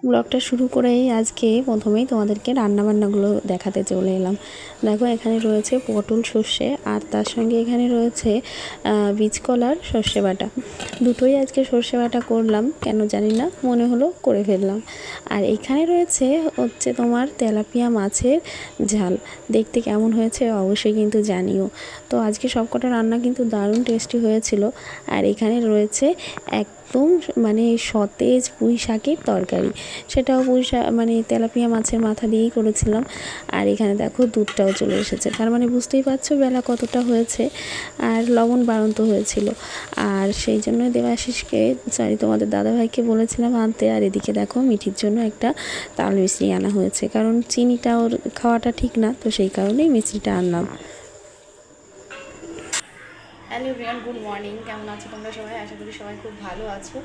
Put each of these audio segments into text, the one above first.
ব্লগটা শুরু করেই আজকে প্রথমেই তোমাদেরকে রান্নাবান্নাগুলো দেখাতে চলে এলাম। দেখো এখানে রয়েছে পটল সর্ষে আর তার সঙ্গে এখানে রয়েছে বীজকলার সর্ষে বাটা। দুটোই আজকে সর্ষে বাটা করলাম, কেন জানি না, মনে হলো করে ফেললাম। আর এখানে রয়েছে হচ্ছে তোমার তেলাপিয়া মাছের ঝাল। দেখতে কেমন হয়েছে অবশ্যই কিন্তু জানিও। তো আজকে সবকটা রান্না কিন্তু দারুণ টেস্টি হয়েছিল। আর এখানে রয়েছে একদম মানে সতেজ পুঁই শাকের তরকারি, সেটাও পুঁই শাক মানে তেলাপিয়া মাছের মাথা দিয়েই করেছিলাম। আর এখানে দেখো দুধটাও চলে এসেছে, তার মানে বুঝতেই পারছো বেলা কতটা হয়েছে। আর লবণ বাড়ন্ত হয়েছিল, আর সেই জন্য দেবাশিসকে তোমাদের দাদাভাইকে বলেছিলাম আনতে। আর এদিকে দেখো মিঠির জন্য একটা তাল মিষ্টি আনা হয়েছে, কারণ চিনিটা ওর খাওয়াটা ঠিক না, তো সেই কারণেই মিষ্টিটা আনলাম। Hello everyone, good morning. কেমন আছো তোমরা সবাই? আশা করি সবাই খুব ভালো আছো।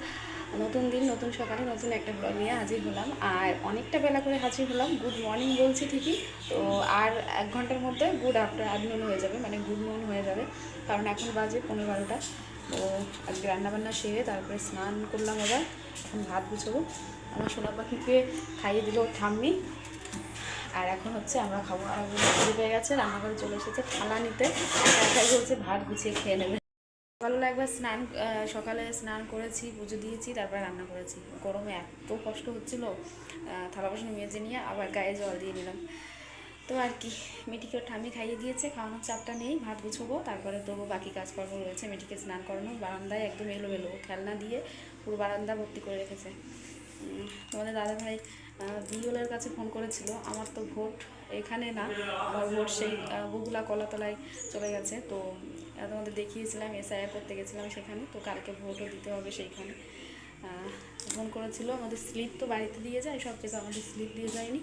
নতুন দিন, নতুন সকালে, নতুন একটা ব্লগ নিয়ে হাজির হলাম। আর অনেকটা বেলা করে হাজির হলাম। গুড মর্নিং বলছি ঠিকই, তো আর 1 ঘন্টার মধ্যে গুড আফটারনুন হয়ে যাবে, মানে গুড নুন হয়ে যাবে, কারণ এখন বাজে 15-12টা। তো আজকে রান্নাবান্না সেরে তারপরে স্নান করলাম। এবার এখন ভাত গুছাবো। আমার সোনা পাখিকে খাইয়ে দিল ঠাম্মি, আর এখন হচ্ছে আমরা খাবো। আর শুরু হয়ে গেছে, রান্নাঘরে চলে এসেছে থালা নিতে, একাই বলছে ভাত গুছিয়ে খেয়ে নেবে। সকালবেলা একবার সকালে স্নান করেছি, পুজো দিয়েছি, তারপরে রান্না করেছি। গরমে এত কষ্ট হচ্ছিল, থালা বাসন মেজে নিয়ে আবার গায়ে জল দিয়ে নিলাম। তো আর কি, মিঠিকে ঠাম্মি খাইয়ে দিয়েছে, খাওয়ানোর চাপটা নেই। ভাত গুছবো, তারপরে তো বাকি কাজকর্ম রয়েছে। মিঠিকে স্নান করানো, বারান্দায় একদম এলোমেলো খেলনা দিয়ে পুরো বারান্দা ভর্তি করে রেখেছে। তোমাদের দাদাভাই বিওলের কাছে ফোন করেছিল। আমার তো ভোট এখানে না, আমার ভোট সেই বগুলা কলাতলায় চলে গেছে। তো তোমাদের দেখিয়েছিলাম, এসআইআর করতে গেছিলাম সেখানে। তো কালকে ভোটও দিতে হবে সেইখানে। ফোন করেছিল। আমাদের স্লিপ তো বাড়িতে দিয়ে যায়, সব কিছু আমাদের স্লিপ দিয়ে যায়নি।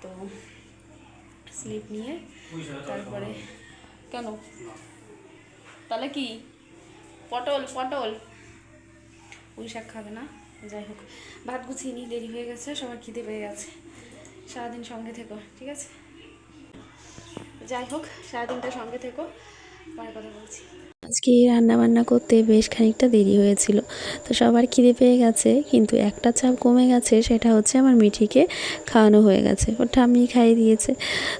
তো স্লিপ নিয়ে তারপরে কেন তাহলে কি পটল পটল পুঁই শাক খাবে না? যাই হোক, ভাত গুছিয়ে নিই, দেরি হয়ে গেছে, সবার খিদে পেয়ে গেছে। সারাদিন সঙ্গে থেকো, ঠিক আছে? যাই হোক, সারাদিনটা সঙ্গে থেকো, পরে কথা বলছি। আজকে রান্না বান্না করতে বেশ খানিকটা দেরি হয়েছিল, তো সবার খিদে পেয়ে গেছে, কিন্তু একটা চাপ কমে গেছে, সেটা হচ্ছে আমার মিঠিকে খাওয়ানো হয়ে গেছে, ওর ঠাম্মি খাইয়ে দিয়েছে।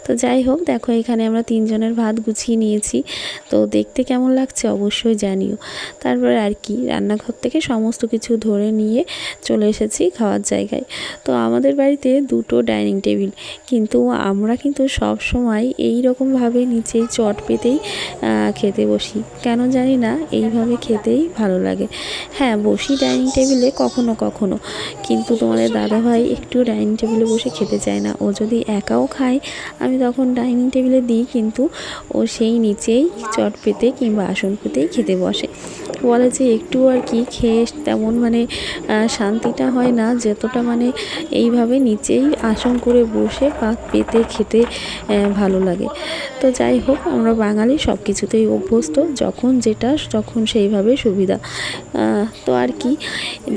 তো যাই হোক, দেখো এখানে আমরা 3 জনের ভাত গুছিয়ে নিয়েছি। তো দেখতে কেমন লাগছে অবশ্যই জানিও। তারপরে আর কি, রান্নাঘর থেকে সমস্ত কিছু ধরে নিয়ে চলে এসেছি খাওয়ার জায়গায়। তো আমাদের বাড়িতে 2টো ডাইনিং টেবিল, কিন্তু আমরা কিন্তু সব সময় এই রকমভাবে নিচে চট পেতেই খেতে বসি। কেন জানি না, এইভাবে খেতেই ভালো লাগে। হ্যাঁ, বসি ডাইনিং টেবিলে কখনো কখনো, কিন্তু তোমাদের দাদাভাই একটু ডাইনিং টেবিলে বসে খেতে চায় না। ও যদি একাও খায়, আমি তখন ডাইনিং টেবিলে দিই, কিন্তু ও সেই নিচেই চট পেতে কিংবা আসন পেতেই খেতে বসে। বলে যে একটু আর কি খেয়ে তেমন মানে শান্তিটা হয় না, যতটা মানে এইভাবে নিচেই আসন করে বসে পাত পেতে খেতে ভালো লাগে। তো যাই হোক, আমরা বাঙালি সব কিছুতেই অভ্যস্ত, যখন যেটা যখন সেইভাবে সুবিধা। তো আর কি,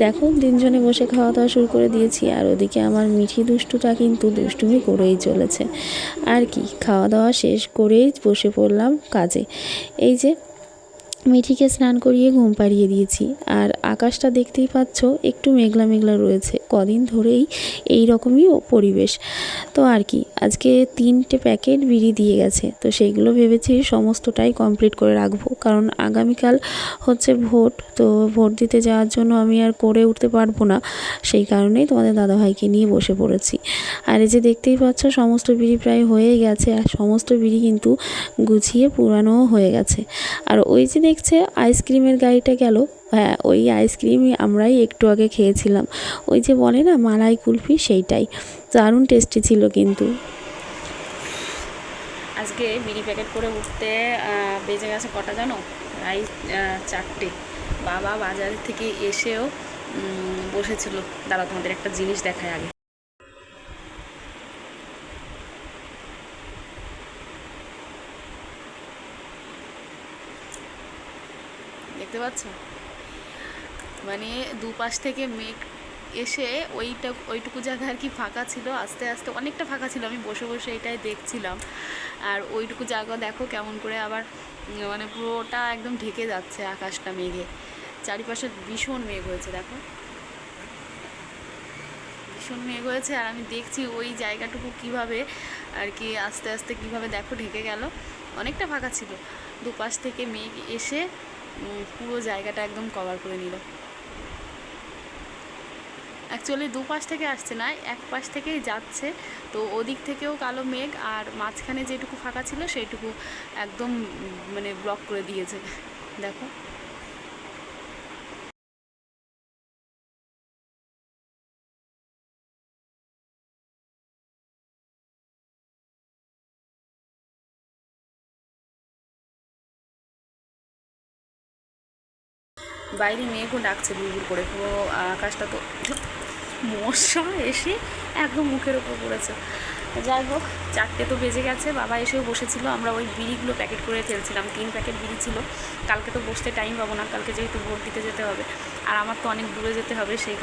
দেখো 3 জনে বসে খাওয়া দাওয়া শুরু করে দিয়েছি। আর ওদিকে আমার মিঠি দুষ্টুটা কিন্তু দুষ্টুমি করেই চলেছে। আর কি, খাওয়া দাওয়া শেষ করেই বসে পড়লাম কাজে। এই যে মিঠিকে স্নান করিয়ে ঘুম পাড়িয়ে দিয়েছি। আর আকাশটা দেখতেই পাচ্ছ, একটু মেঘলা মেঘলা রয়েছে, কদিন ধরেই এই রকমই পরিবেশ। তো আর কি, আজকে 3টে প্যাকেট বিড়ি দিয়ে গেছে, তো সেইগুলো ভেবেছি সমস্তটাই কমপ্লিট করে রাখবো, কারণ আগামীকাল হচ্ছে ভোট। তো ভোট দিতে যাওয়ার জন্য আমি আর করে উঠতে পারবো না, সেই কারণেই তোমাদের দাদাভাইকে নিয়ে বসে পড়েছি। আর এই যে দেখতেই পাচ্ছ, সমস্ত বিড়ি প্রায় হয়ে গেছে, আর সমস্ত বিড়ি কিন্তু গুছিয়ে পুরানোও হয়ে গেছে। আর ওই যে দেখছে আইসক্রিমের গাড়িটা গেল, হ্যাঁ ওই আইসক্রিমই আমরাই একটু আগে খেয়েছিলাম। ওই যে বলে না মালাই কুলফি, সেইটাই দারুণ টেস্টি ছিল। কিন্তু আজকে বিড়ি প্যাকেট করে উঠতে বেজে গেছে কটা জানো? প্রায় 4টে। বাবা বাজার থেকে এসেও বসেছিল। দাঁড়া, তোমাদের একটা জিনিস দেখায় আগে। দেখতে পাচ্ছ, মানে দুপাশ থেকে মেঘ এসে ওইটুকু জায়গা আর কি ফাঁকা ছিল, আস্তে আস্তে অনেকটা ফাঁকা ছিল, আমি বসে বসে এটাই দেখছিলাম। আর ওইটুকু জায়গা দেখো কেমন করে আবার মানে পুরোটা একদম ঢেকে যাচ্ছে আকাশটা মেঘে। চারিপাশে ভীষণ মেঘ হয়েছে, দেখো ভীষণ মেঘ হয়েছে, আর আমি দেখছি ওই জায়গাটুকু কিভাবে আর কি আস্তে আস্তে কিভাবে দেখো ঢেকে গেল। অনেকটা ফাঁকা ছিল, দুপাশ থেকে মেঘ এসে পুরো জায়গাটা একদম কভার করে নিল। অ্যাকচুয়ালি দুপাশ থেকে আসছে না, এক পাশ থেকেই যাচ্ছে। তো ওদিক থেকেও কালো মেঘ, আর মাঝখানে যেটুকু ফাঁকা ছিল সেইটুকু একদম মানে ব্লক করে দিয়েছে। দেখো বাইরে মেঘও ডাকছে বুড়বুড় করে, পুরো আকাশটা তো মশা এসে একদম মুখের ওপর পড়েছে। যাই হোক, 4টে তো বেজে গেছে, বাবা এসেও বসেছিল। আমরা ওই বিড়িগুলো প্যাকেট করে ফেলছিলাম, 3 প্যাকেট বিড়ি ছিল। কালকে তো বসতে টাইম পাবো না, কালকে যেহেতু ভোট দিতে যেতে হবে, আর আমার তো অনেক দূরে যেতে হবে, সেই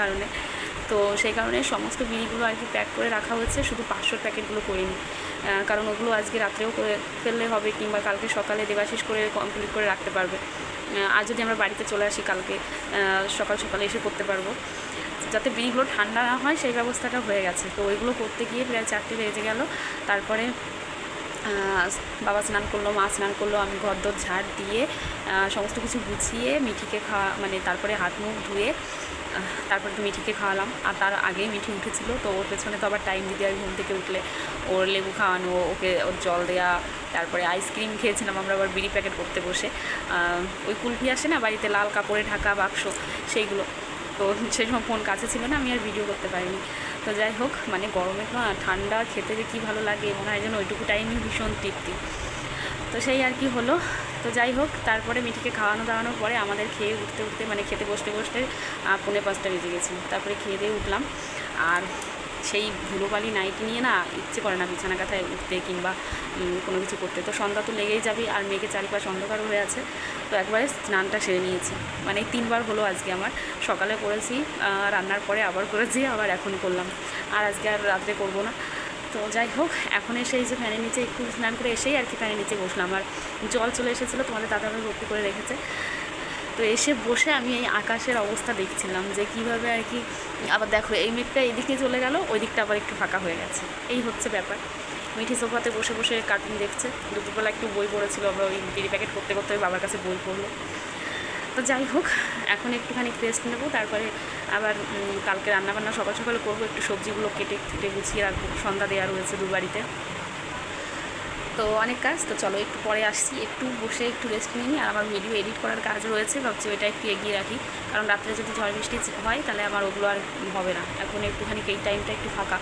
কারণে সমস্ত বিড়িগুলো আর কি প্যাক করে রাখা হয়েছে, শুধু 500 প্যাকেটগুলো করিনি। কারণ ওগুলো আজকে রাত্রেও করে ফেললে হবে, কিংবা কালকে সকালে দেবাশিস করে কমপ্লিট করে রাখতে পারবে। আর যদি আমরা বাড়িতে চলে আসি কালকে সকাল সকালে এসে করতে পারবো, যাতে বিড়িগুলো ঠান্ডা না হয় সেই ব্যবস্থাটা হয়ে গেছে। তো ওইগুলো করতে গিয়ে প্রায় 4টে বেজে গেল। তারপরে বাবা স্নান করলো, মা স্নান করলো, আমি ঘরদোর ঝাড় দিয়ে সমস্ত কিছু গুছিয়ে মিঠিকে মানে তারপরে হাত মুখ ধুয়ে তারপরে তো মিঠিকে খাওয়ালাম। আর তার আগেই মিঠি উঠেছিল, তো ওর পেছনে তো আবার টাইম দিতে হয়, ঘুম থেকে উঠলে ওর লেবু খাওয়ানো, ওর জল দেওয়া, তারপরে আইসক্রিম খেয়েছিলাম আমরা আবার বিড়ি প্যাকেট করতে বসে। ওই কুলফি আসে না বাড়িতে, লাল কাপড়ে ঢাকা বাক্স, সেইগুলো। তো সেই সময় ফোন কাছে ছিল না, আমি আর ভিডিও করতে পারিনি। তো যাই হোক, মানে গরমে তো ঠান্ডা খেতে যে কী ভালো লাগে, মনে হয় যেন ওইটুকু টাইমই ভীষণ তৃপ্তি। তো সেই আর কি হলো। তো যাই হোক, তারপরে মিঠিকে খাওয়ানো দাওয়ানোর পরে আমাদের খেয়ে উঠতে মানে খেতে বসতে 4:45 বেজে গেছিলো। তারপরে খেয়ে দিয়ে উঠলাম, আর সেই ধুলোবালি নাইটি নিয়ে না ইচ্ছে করে না বিছানা কাঁথায় উঠতে কিংবা কোনো কিছু করতে। তো সন্ধ্যা তো লেগেই যাবে, আর মেঘে চারিপাশ অন্ধকার হয়ে আছে। তো একবারে স্নানটা সেরে নিয়েছি, মানে 3বার হলো আজকে আমার। সকালে করেছি, রান্নার পরে আবার করেছি, আবার এখন করলাম। আর আজকে আর রাত্রে করবো না। তো যাই হোক, এখন এসে এই যে ফ্যানের নিচে একটু স্নান করে এসেই আর কি ফ্যানের নিচে বসলাম। আর জল চলে এসেছিলো, তোমাদের দাদাভাই ভর্তি করে রেখেছে। তো এসে বসে আমি এই আকাশের অবস্থা দেখছিলাম যে কীভাবে আর কি। আবার দেখো, এই মেঘটা এদিকে চলে গেল, ওই দিকটা আবার একটু ফাঁকা হয়ে গেছে, এই হচ্ছে ব্যাপার। মিঠি সোফাতে বসে বসে কার্টুন দেখছে। দুপুরবেলা একটু বই পড়েছিল, আমরা ওই বিড়ি প্যাকেট করতে করতে বাবার কাছে বই পড়লো। তো যাই হোক, এখন একটুখানি রেস্ট নেবো, তারপরে আবার কালকে রান্নাবান্না সকাল সকাল করবো। একটু সবজিগুলো কেটে কেটে গুছিয়ে রাখবো, সন্ধ্যা দেওয়া রয়েছে বাড়িতে, তো অনেক কাজ। তো চলো একটু পরে আসছি, একটু বসে একটু রেস্ট নিয়ে নিই। আর আমার ভিডিও এডিট করার কাজ রয়েছে, ভাবছি ওইটা একটু এগিয়ে রাখি, কারণ রাত্রে যদি ঝড় বৃষ্টি হয় তাহলে আমার ওগুলো আর হবে না। এখন একটুখানি এই টাইমটা একটু ফাঁকা,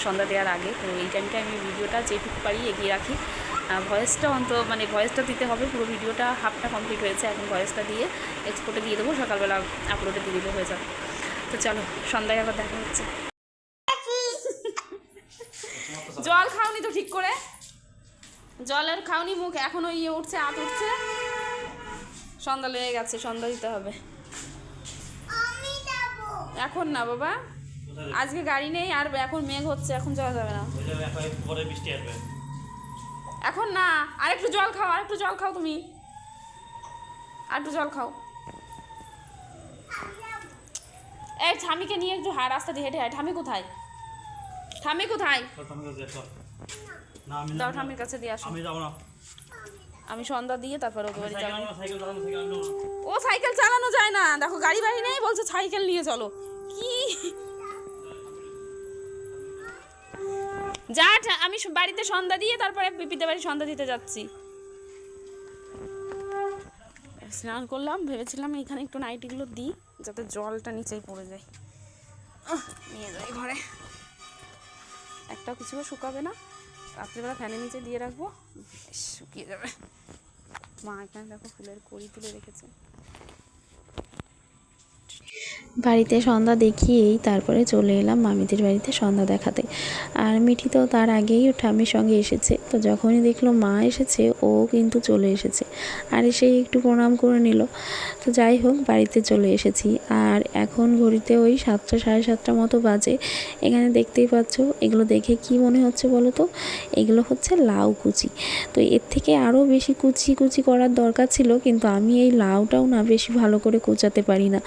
সন্ধ্যা দেওয়ার আগে, তো এই টাইমটা আমি ভিডিওটা যেটুকু পারি এগিয়ে রাখি। ভয়েসটা মানে ভয়েসটা দিতে হবে, পুরো ভিডিওটা হাফটা কমপ্লিট হয়েছে, এখন ভয়েসটা দিয়ে এক্সপোর্টে দিয়ে দেবো, সকালবেলা আপলোডে দিয়ে দিলে হয়ে যাবে। তো চলো, সন্ধ্যায় আবার দেখা হচ্ছে। জল খাওনি তো ঠিক করে, জলের খাওনি, মুখ এখনো উঠছে, আত উঠছে। সন্ধ্যা লেগে গেছে, সন্ধ্যা দিতে হবে। এখন না বাবা, আজকে গাড়ি নেই, আর এখন মেঘ হচ্ছে, এখন যাওয়া যাবে না। এখন না, আরেকটু জল খাও, আরেকটু জল খাও, তুমি আরেকটু জল খাও। এই ঠামিকে নিয়ে একটু রাস্তা দিয়ে হেঁটে ঠামি কোথায়, ঠামি কোথায়, দাও ঠামির কাছে দিয়ে আসো। আমি সন্ধ্যা দিয়ে তারপর ওকে বাড়ি যাবো। ও সাইকেল চালানো যায় না, দেখো গাড়ি বাড়ি নেই, বলছে সাইকেল নিয়ে চলো। কি যা, আমি বাড়িতে সন্ধ্যা দিয়ে তারপরে পিপিতে বাড়ি সন্ধ্যা দিতে যাচ্ছি। স্নান করলাম, ভেবেছিলাম এখানে একটু নাইটিগুলো দিই যাতে জলটা নিচেই পড়ে যায়। নিয়ে যাই ঘরে, একটাও কিছু শুকাবে না, রাত্রিবেলা ফ্যানের নিচে দিয়ে রাখবো, শুকিয়ে যাবে। মা এখানে দেখো ফুলের কড়ি তুলে রেখেছে। বাড়িতে সন্ধ্যা দেখিয়েই তারপরে চলে এলাম মামিদের বাড়িতে সন্ধ্যা দেখাতে। আর মিঠি তো তার আগেই ঠাম্মির সঙ্গে এসেছে, তো যখনই দেখলো মা এসেছে ও কিন্তু চলে এসেছে, আর এসেই একটু প্রণাম করে নিল। তো যাই হোক, বাড়িতে চলে এসেছি, আর এখন ঘড়িতে ওই 7টা 7:30 মতো বাজে। এখানে দেখতেই পাচ্ছ, এগুলো দেখে কি মনে হচ্ছে বলো তো, এগুলো হচ্ছে লাউ কুচি। তো এর থেকে আরও বেশি কুচি কুচি করার দরকার ছিল, কিন্তু আমি এই লাউটাও না বেশি ভালো করে কোচাতে পারি না,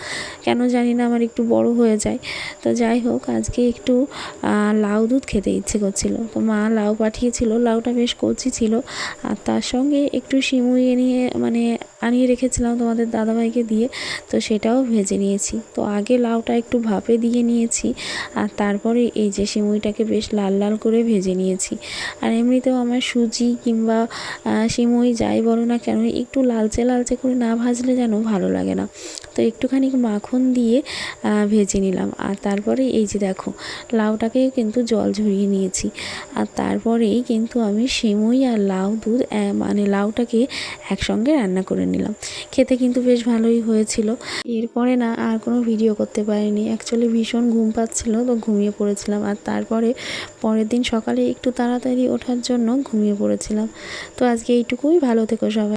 কেন জানি না। না আমার একটু বড় হয়ে যায়। তো যাই হোক, আজকে একটু লাউ দুধ খেতে ইচ্ছে করছিল, তো মা লাউ পাঠিয়েছিল, লাউটা বেশ কচি ছিল। আর তার সঙ্গে একটু সিমুই আনিয়ে রেখেছিলাম তোমাদের দাদাভাইকে দিয়ে, তো সেটাও ভেজে নিয়েছি। তো আগে লাউটা একটু ভাপে দিয়ে নিয়েছি, আর তারপরে এই যে সিমুইটাকে বেশ লাল লাল করে ভেজে নিয়েছি। আর এমনিতেও আমার সুজি কিংবা সিমুই যাই বলো না কেন, একটু লালচে লালচে করে না ভাজলে যেন ভালো লাগে না। তো একটুখানি মাখন দিয়ে ভেজে নিলাম। আর তারপরে এই যে দেখো, লাউটাকে কিন্তু জল ঝরিয়ে নিয়েছি। আর তারপরেই কিন্তু আমি সিমুই আর লাউ দুধ লাউটাকে একসঙ্গে রান্না করে নিলাম। খেতে কিন্তু বেশ ভালোই হয়েছিল। এরপরে না আর কোনো ভিডিও করতে পারিনি, অ্যাকচুয়ালি ভীষণ ঘুম পাচ্ছিল, তো ঘুমিয়ে পড়েছিলাম। আর তারপরে পরের দিন সকালে একটু তাড়াতাড়ি ওঠার জন্য ঘুমিয়ে পড়েছিলাম। তো আজকে এইটুকুই, ভালো থেকো সবাই।